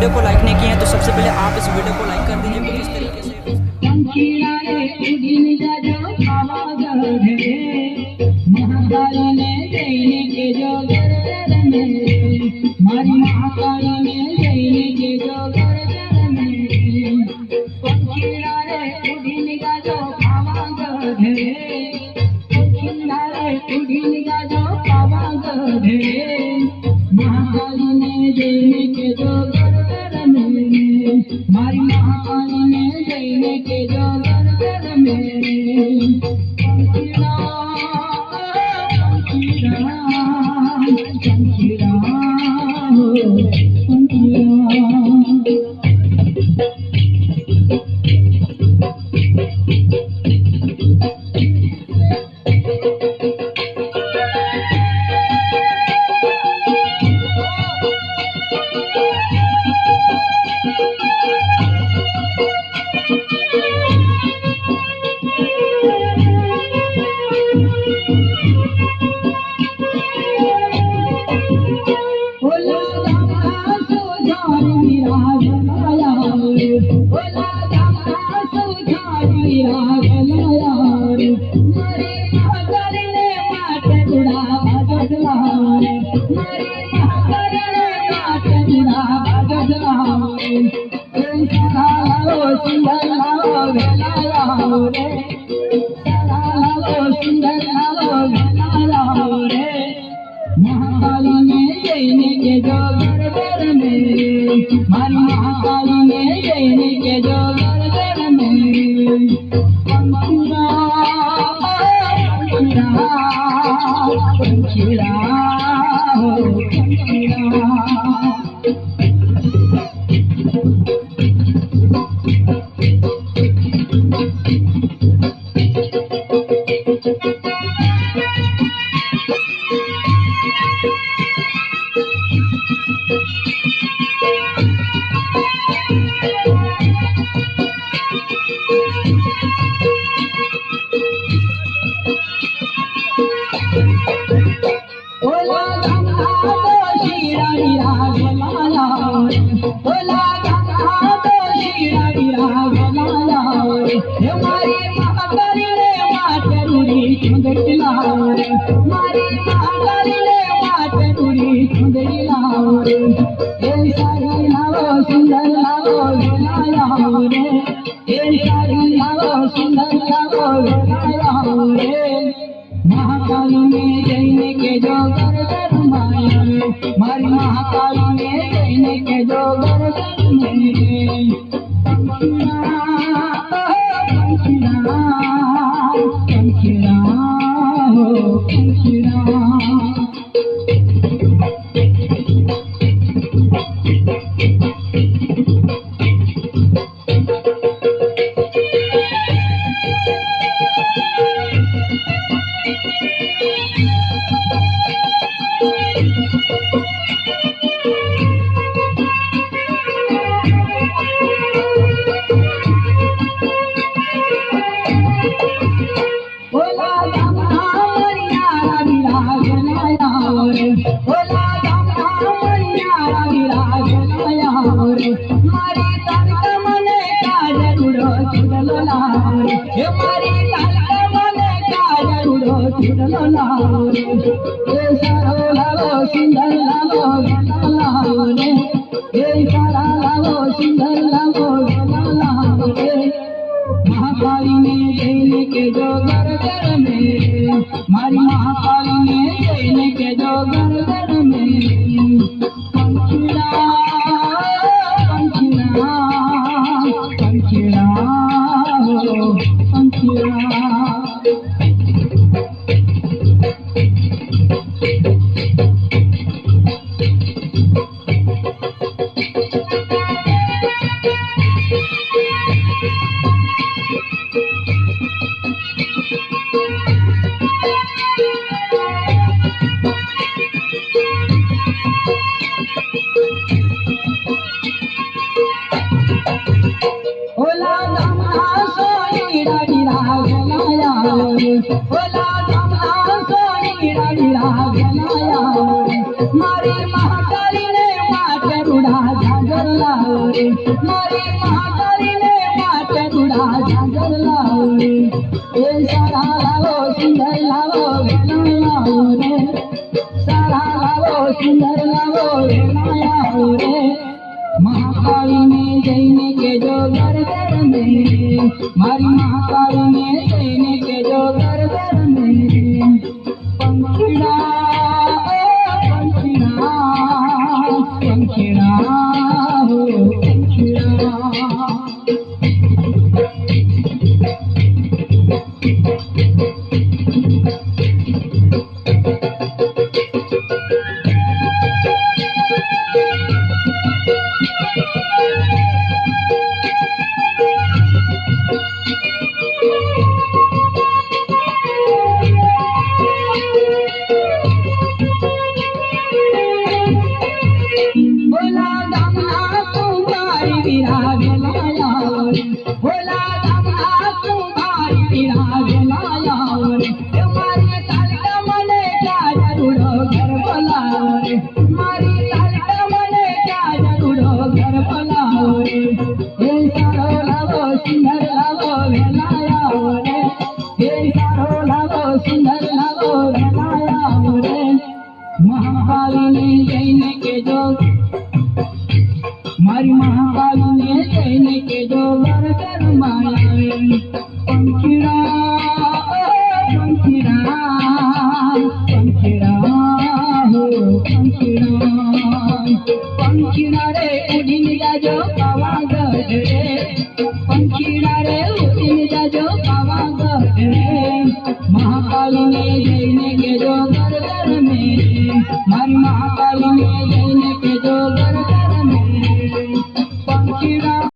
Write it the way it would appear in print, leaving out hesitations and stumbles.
Video को like नहीं किए हैं तो सबसे पहले आप इस वीडियो को लाइक कर दीजिए। कुछ इस तरीके से વેલા જાજર લાવો રે એ સારા લાવો સુંદર લાવો વેલા લાવો રે સારા લાવો સુંદર લાવો વેલા લાવો રે મહાકાળીને જઈને કેજો ઘર ઘર મેરે મારી મહાકાળીને જઈને કેજો ઘર ઘર મેરે પંખીડા પંખીડા હો પંખીડા મહાકાલીને જઈને કેજો મારી મહાકાલીને જઈને કેજો ઘર ઘર માયા પંખીડા પંખીડા પંખીડા હો પંખીડા પંખીડા રે ઉડીને જાજો પાવાગઢ રે પંખીડા રે ઉડીને જાજો પાવાગઢ રે મહાકાલીને જઈને કેજો